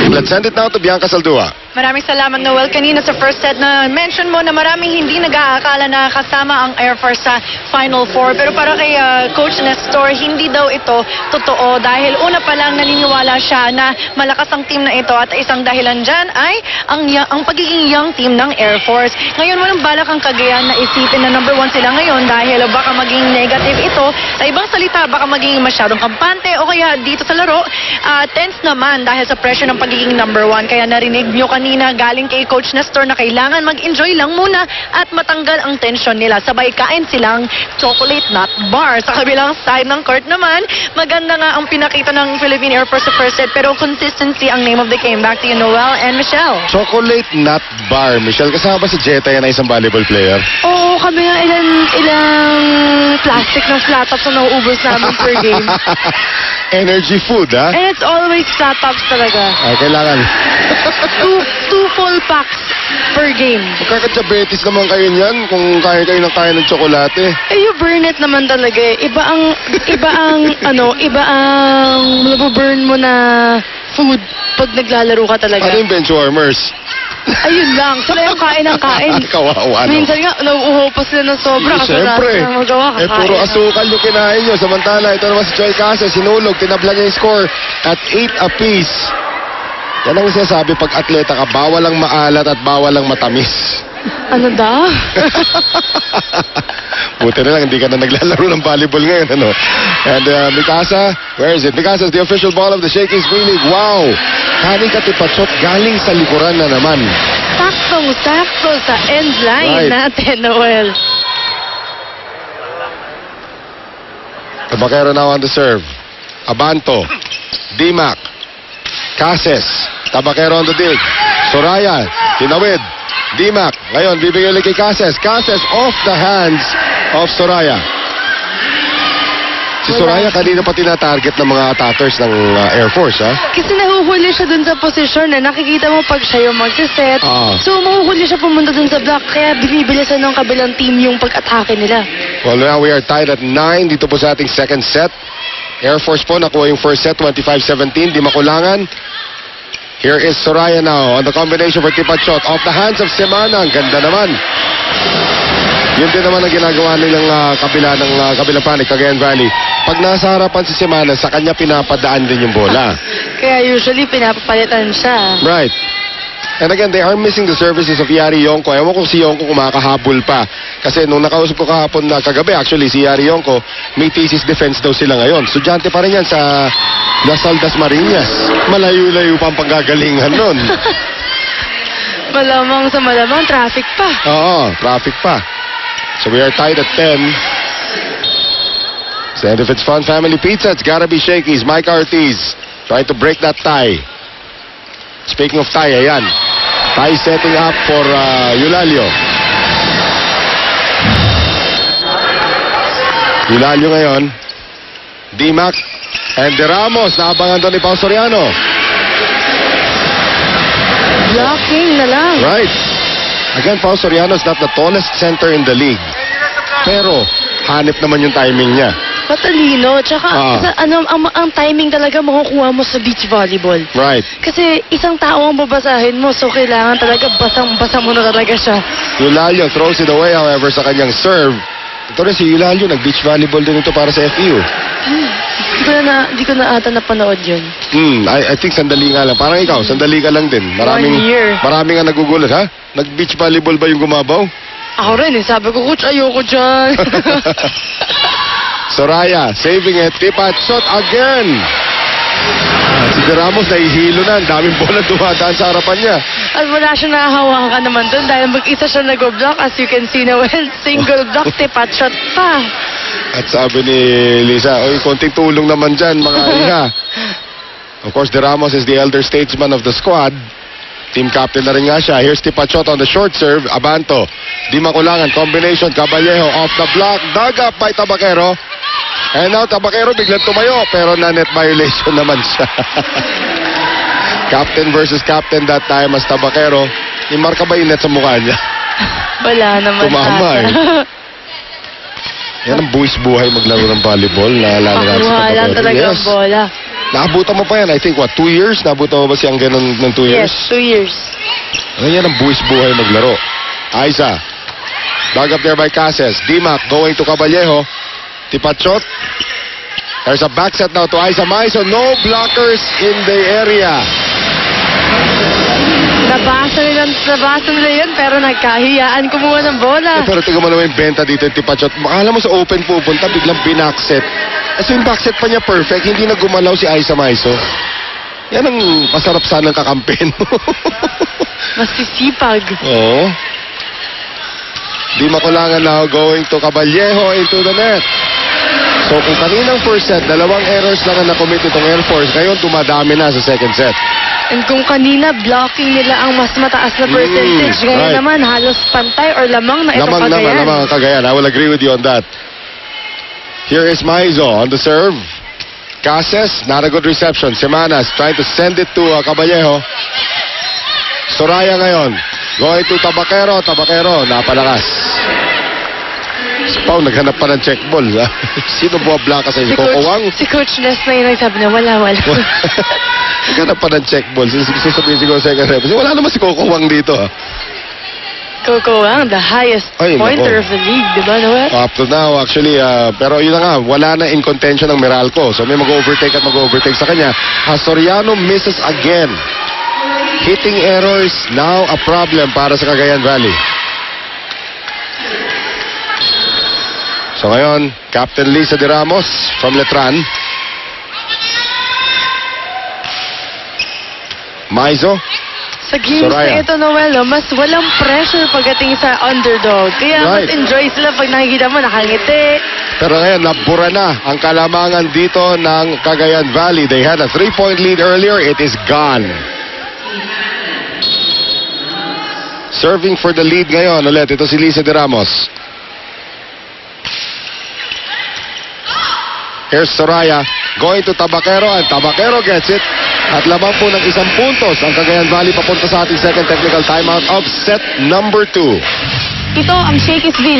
Let's send it now to Bianca Saldua. Maraming salamat, Noel. Kanina sa first set na mention mo na maraming hindi nag-aakala na kasama ang Air Force sa Final Four. Pero para kay Coach Nestor, hindi daw ito totoo dahil una pa lang naniniwala siya na malakas ang team na ito at isang dahilan dyan ay ang pagiging young team ng Air Force. Ngayon, walang balak ang Cagayan na isipin na number 1 sila ngayon dahil baka maging negative ito. Sa ibang salita, baka maging masyadong kampante o kaya dito sa laro, tense naman dahil sa pressure ng pagiging number 1. Kaya narinig nyo kanina galing kay Coach Nestor na kailangan mag-enjoy lang muna at matanggal ang tension nila. Sabay kain silang chocolate nut bar. Sa kabilang side ng court naman, maganda nga ang pinakita ng Philippine Air Force sa first set pero consistency ang name of the game. Back to you, Noel and Michelle. Chocolate nut bar. Michelle, kasama ba si Jetta yan na isang volleyball player? Oo, kami nga ilang plastic na flat tops na nauubos namin per game. Energy food, ha? And it's always flat tops talaga. Ay, kailangan. Two full packs per game. Magkakadiabetes naman kayo niyan kung kaya kayo ng kaya ng tsokolate. Eh, you burn it naman talaga eh. Iba ang nabuburn mo na food pag naglalaro ka talaga. Ano yung bench warmers? Ayun lang. Sila yung kain ng kain. Kawawa, no? Minsan nga, nauuhaw pa sila ng sobra kasi wala Siyempre. silang magawa. Puro asukal yung kinain nyo. Samantala, ito naman si Joy Casas, sinulog, tinabla niya yung score at 8 apiece. Yan ang sinasabi pag atleta ka, bawal ang maalat at bawal ang matamis. Ano daw? Buti na lang, hindi ka na naglalaro ng volleyball ngayon, ano? And Mikasa, where is it? Mikasa is the official ball of the Shakey's Green League. Wow! Kaning katipatsot, galing sa likuran na naman. Saktong-sakto sa end line Right. natin, Noel. Tabakero now on the serve. Abanto. Dimac. Cases. Tabakero on the dig. Soraya. Tinawid. Dimac. Ngayon, bibigyan ulit kay Cases. Cases off the hands of Soraya. Si Soraya kanina pa tinatarget ng mga attackers ng Air Force, ha? Kasi nahuhuli siya dun sa posisyon na nakikita mo pag siya yung magsiset. Ah. So, mahuhuli siya pumunta dun sa block. Kaya binibilisan ng kabilang team yung pag-atake nila. Well, now we are tied at 9 dito po sa ating second set. Air Force po nakuha yung first set, 25-17. Di makulangan. Here is Soraya now on the combination for tipat shot. Off the hands of Semana. Ang ganda naman. Yun din naman ang ginagawa nilang kabilang panig, Cagayan Valley. Pag nasa harapan si Semana, sa kanya pinapadaan din yung bola. Kaya usually pinapapalitan siya. Right. And again, they are missing the services of Yari Yonko. Ewan ko si Yonko kumakahabol pa. Kasi nung nakausap ko kahapon na kagabi, actually, si Yari Yonko, may thesis defense daw sila ngayon. Estudyante pa rin yan sa Las Aldas Marinas. Malayo-layo pa ang panggagalingan nun. Malamang sa malamang, traffic pa. Oo, traffic pa. So we are tied at 10. And if it's Fun Family Pizza, it's gotta be Shakey's. Micah Ortiz trying to break that tie. Speaking of tie, ayan. Tie setting up for Eulalio. Eulalio ngayon. Dimac and De Ramos. Naabangan doon ni Pao Soriano. Blocking na lang. Right. Again, Pao Soriano is not the tallest center in the league. Pero, hanip naman yung timing niya. Matalino. Tsaka, ang timing talaga makukuha mo sa beach volleyball. Right. Kasi isang tao ang babasahin mo, so kailangan talaga basang-basa mo na talaga siya. Eulalio throws it away, however, sa kanyang serve. Ito rin si Eulalio, nag-beach volleyball din ito para sa FEU. Di ko na ata napanood yun. I think sandali nga lang. Parang ikaw, sandali ka lang din. 1 year. Maraming nga nagugulat, ha? Nag-beach volleyball ba yung gumabaw? Ako rin eh. Sabi ko, Coach, ayoko dyan. Soraya, saving it. Tipat shot again. Si De Ramos nahihilo na. Ang daming bola dumadaan sa harapan niya. At wala siya nakahawakan naman doon dahil mag-isa siya nag-block. As you can see na single block, tipat shot pa. At sabi ni Lisa, oy, konting tulong naman dyan, mga iha. Of course, De Ramos is the elder statesman of the squad. Team captain na rin nga siya. Here's Tipachot on the short serve. Abanto. Di makulangan. Combination. Caballejo off the block. Dug up by Tabakero. And now Tabakero biglang tumayo. Pero na-net violation naman siya. Captain versus captain that time as Tabakero. Imarka ba yung net sa mukha niya? Wala naman. Tumama eh. Yan ang buwis buhay maglaro ng volleyball. Naalala natin sa Pakuha lang Tabakero. talaga ang Yes. bola. Naabutan mo pa yan. I think, 2 years? Naabutan mo ba siyang ganun ng 2 years? Yes, 2 years. Ganyan ang buwis-buhay maglaro. Aiza. Dug up there by Cases. Dimac going to Caballejo. Tipachot. There's a back set now to Aiza Maizo. No blockers in the area. Nabasa nila yun, pero nagkahiyaan kumuha ng bola. Pero tingnan mo naman yung benta dito yung Tipachot. Makala mo sa open pupunta, biglang binakset. Kasi yung backset pa niya perfect, hindi na gumalaw si Aiza Maizo. Yan ang masarap sanang kakampen. Mas sisipag. Oo. Di makulangan now going to Caballejo into the net. So kung kaninang first set, 2 errors lang ang na-commit itong Air Force. Ngayon, dumadami na sa second set. And kung kanina, blocking nila ang mas mataas na percentage. Ngayon right. naman, halos pantay or lamang na ito Cagayan. Lamang ang Cagayan. I will agree with you on that. Here is Maizo on the serve. Cases, not a good reception. Semanas trying to send it to Caballejo. Soraya ngayon. Going to Tabaquero. Tabaquero, napalakas. Si Pao, naghanap pa ng check ball. Sino buwabla ka sa inyo? Kokowang? Si Coach Ness na yun nagsabi na wala. Naghanap pa ng check ball. Sasabihin siguro second rep. Wala naman si Kokowang dito. Kokowang, the highest pointer of the league, di ba, Noel? Up to now, actually, pero yun na nga, wala na in contention ng Meralco. So may mag-overtake at mag-overtake sa kanya. Soriano misses again. Hitting errors, now a problem para sa Cagayan Valley. So ngayon, Captain Lisa de Ramos from Letran. Maizo. Sa games Soraya. na ito, Noel, mas walang pressure pagdating sa underdog. Kaya Right. mas enjoy sila pag nakikita mo, nakangiti. Pero ngayon, nabura na ang kalamangan dito ng Cagayan Valley. They had a 3-point lead earlier. It is gone. Serving for the lead ngayon ulit. Ito si Lisa de Ramos. Here's Soraya going to Tabaquero and Tabaquero gets it. At lamang po ng 1 puntos ang Cagayan Valley papunta sa ating second technical timeout of set number 2. Ito ang Shakespeare.